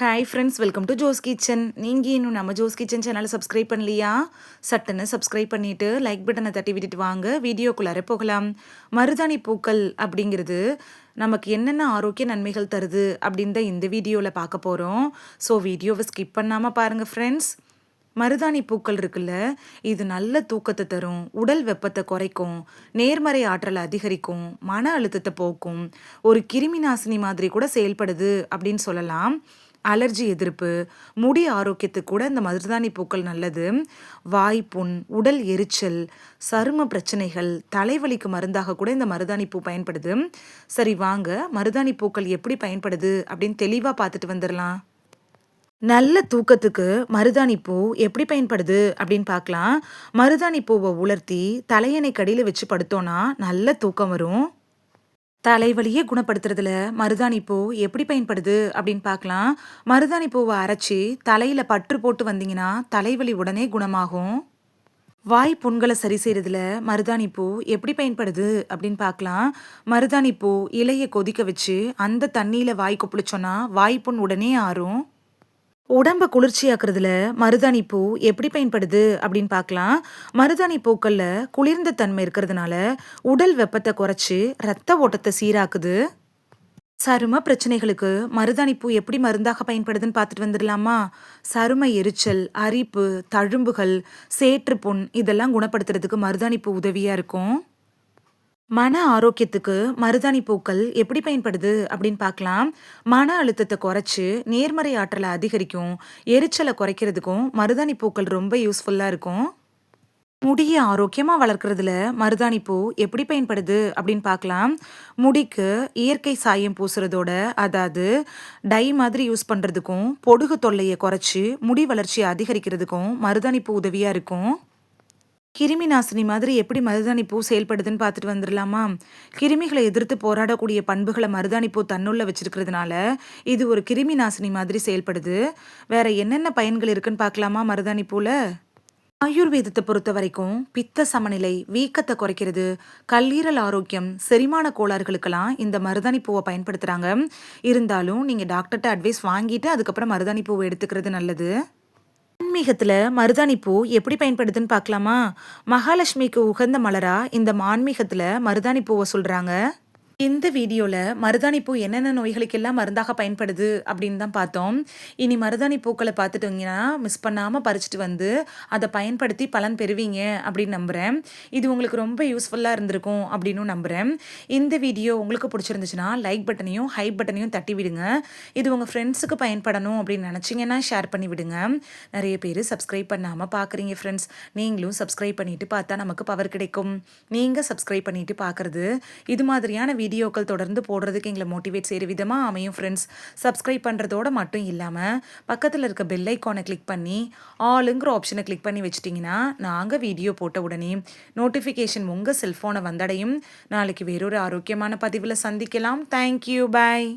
Hi friends, welcome to Jo's kitchen. நீங்கள் இன்னும் நம்ம ஜோஸ் கிச்சன் சேனலை சப்ஸ்கிரைப் பண்ணலையா? சட்டுன்னு சப்ஸ்கிரைப் பண்ணிவிட்டு லைக் பட்டனை தட்டி விட்டுட்டு வாங்க, வீடியோக்குள்ளார போகலாம். மருதாணி பூக்கள் அப்படிங்கிறது நமக்கு என்னென்ன ஆரோக்கிய நன்மைகள் தருது அப்படின்னு தான் இந்த வீடியோவில் பார்க்க போகிறோம். ஸோ வீடியோவை ஸ்கிப் பண்ணாமல் பாருங்கள் ஃப்ரெண்ட்ஸ். மருதாணி பூக்கள் இருக்குல்ல, இது நல்ல தூக்கத்தை தரும், உடல் வெப்பத்தை குறைக்கும், நேர்மறை ஆற்றலை அதிகரிக்கும், மன அழுத்தத்தை போக்கும், ஒரு கிருமி நாசினி மாதிரி கூட செயல்படுது அப்படின்னு சொல்லலாம். அலர்ஜி எதிர்ப்பு, முடி ஆரோக்கியத்துக்கு கூட இந்த மருதாணி பூக்கள் நல்லது. வாய்ப்புண், உடல் எரிச்சல், சரும பிரச்சனைகள், தலைவலிக்கு மருந்தாக கூட இந்த மருதாணி பூ பயன்படுது. சரி வாங்க, மருதாணி பூக்கள் எப்படி பயன்படுது அப்படின்னு தெளிவாக பார்த்துட்டு வந்துடலாம். நல்ல தூக்கத்துக்கு மருதாணி பூ எப்படி பயன்படுது அப்படின்னு பார்க்கலாம். மருதாணி பூவை உலர்த்தி தலையணை கடியில் வச்சு படுத்தோன்னா நல்ல தூக்கம் வரும். தலைவலியே குணப்படுத்துறதுல மருதாணி பூ எப்படி பயன்படுது அப்படின்னு பார்க்கலாம். மருதாணி பூவை அரைச்சி தலையில் பற்று போட்டு வந்தீங்கன்னா தலைவலி உடனே குணமாகும். வாய் புண்களை சரி செய்யறதுல மருதாணி பூ எப்படி பயன்படுது அப்படின்னு பார்க்கலாம். மருதாணி பூ இலையை கொதிக்க வச்சு அந்த தண்ணியில் வாய் கொப்பளிச்சோன்னா வாய்ப்புண் உடனே ஆறும். உடம்பை குளிர்ச்சியாக்குறதுல மருதாணி பூ எப்படி பயன்படுது அப்படின்னு பார்க்கலாம். மருதாணி பூக்களில் குளிர்ந்த தன்மை இருக்கிறதுனால உடல் வெப்பத்தை குறைச்சி ரத்த ஓட்டத்தை சீராக்குது. சரும பிரச்சனைகளுக்கு மருதாணி பூ எப்படி மருந்தாக பயன்படுதுன்னு பார்த்துட்டு வந்துடலாமா? சரும எரிச்சல், அரிப்பு, தழும்புகள், சேற்று புண் இதெல்லாம் குணப்படுத்துறதுக்கு மருதாணி பூ உதவியாக இருக்கும். மன ஆரோக்கியத்துக்கு மருதாணி பூக்கள் எப்படி பயன்படுது அப்படின்னு பார்க்கலாம். மன அழுத்தத்தை குறைச்சி நேர்மறை ஆற்றலை அதிகரிக்கும், எரிச்சலை குறைக்கிறதுக்கும் மருதாணி பூக்கள் ரொம்ப யூஸ்ஃபுல்லாக இருக்கும். முடியை ஆரோக்கியமாக வளர்க்குறதுல மருதாணி பூ எப்படி பயன்படுது அப்படின்னு பார்க்கலாம். முடிக்கு இயற்கை சாயம் பூசுறதோட, அதாவது டை மாதிரி யூஸ் பண்ணுறதுக்கும், பொடுகு தொல்லையை குறைச்சி முடி வளர்ச்சியை அதிகரிக்கிறதுக்கும் மருதாணி பூ உதவியாக இருக்கும். கிருமி நாசினி மாதிரி எப்படி மருதாணி பூ செயல்படுதுன்னு பார்த்துட்டு வந்துடலாமா? கிருமிகளை எதிர்த்து போராடக்கூடிய பண்புகளை மருதாணி பூ தன்னுள்ள வச்சிருக்கிறதுனால இது ஒரு கிருமி நாசினி மாதிரி செயல்படுது. வேற என்னென்ன பயன்கள் இருக்குன்னு பார்க்கலாமா மருதாணி பூல? ஆயுர்வேதத்தை பொறுத்த வரைக்கும் பித்த சமநிலை, வீக்கத்தை குறைக்கிறது, கல்லீரல் ஆரோக்கியம், செரிமான கோளாறுகளுக்கெல்லாம் இந்த மருதாணி பூவை பயன்படுத்துகிறாங்க. இருந்தாலும் நீங்கள் டாக்டர்கிட்ட அட்வைஸ் வாங்கிட்டு அதுக்கப்புறம் மருதாணி பூவை எடுத்துக்கிறது நல்லது. ஆன்மீகத்துல மருதாணி பூ எப்படி பயன்படுதுன்னு பார்க்கலாமா? மகாலட்சுமிக்கு உகந்த மலரா இந்த ஆன்மீகத்துல மருதாணி பூவை சொல்றாங்க. இந்த வீடியோவில் மருதாணி பூ என்னென்ன நோய்களுக்கெல்லாம் மருந்தாக பயன்படுது அப்படின்னு தான் பார்த்தோம். இனி மருதாணி பூக்களை பார்த்துட்டீங்கன்னா மிஸ் பண்ணாமல் பறிச்சுட்டு வந்து அதை பயன்படுத்தி பலன் பெறுவீங்க அப்படின்னு நம்புகிறேன். இது உங்களுக்கு ரொம்ப யூஸ்ஃபுல்லாக இருந்திருக்கும் அப்படின்னு நம்புகிறேன். இந்த வீடியோ உங்களுக்கு பிடிச்சிருந்துச்சுன்னா லைக் பட்டனையும் ஹைப் பட்டனையும் தட்டி விடுங்க. இது உங்கள் ஃப்ரெண்ட்ஸுக்கு பயன்படணும் அப்படின்னு நினச்சிங்கன்னா ஷேர் பண்ணி விடுங்க. நிறைய பேர் சப்ஸ்கிரைப் பண்ணாமல் பார்க்குறீங்க ஃப்ரெண்ட்ஸ். நீங்களும் சப்ஸ்கிரைப் பண்ணிவிட்டு பார்த்தா நமக்கு பவர் கிடைக்கும். நீங்கள் சப்ஸ்கிரைப் பண்ணிவிட்டு பார்க்குறது இது மாதிரியான வீடியோக்கள் தொடர்ந்து போடுறதுக்கு எங்களை மோட்டிவேட் செய்கிற விதமாக அமையும் ஃப்ரெண்ட்ஸ். சப்ஸ்கிரைப் பண்ணுறதோட மட்டும் இல்லாமல் பக்கத்தில் இருக்க பெல் ஐக்கானை கிளிக் பண்ணி ஆளுங்கிற ஆப்ஷனை கிளிக் பண்ணி வச்சிட்டிங்கன்னா நாங்கள் வீடியோ போட்ட உடனே நோட்டிஃபிகேஷன் உங்கள் செல்ஃபோனை வந்தடையும். நாளைக்கு வேறொரு ஆரோக்கியமான பதிவில் சந்திக்கலாம். தேங்க்யூ, பாய்.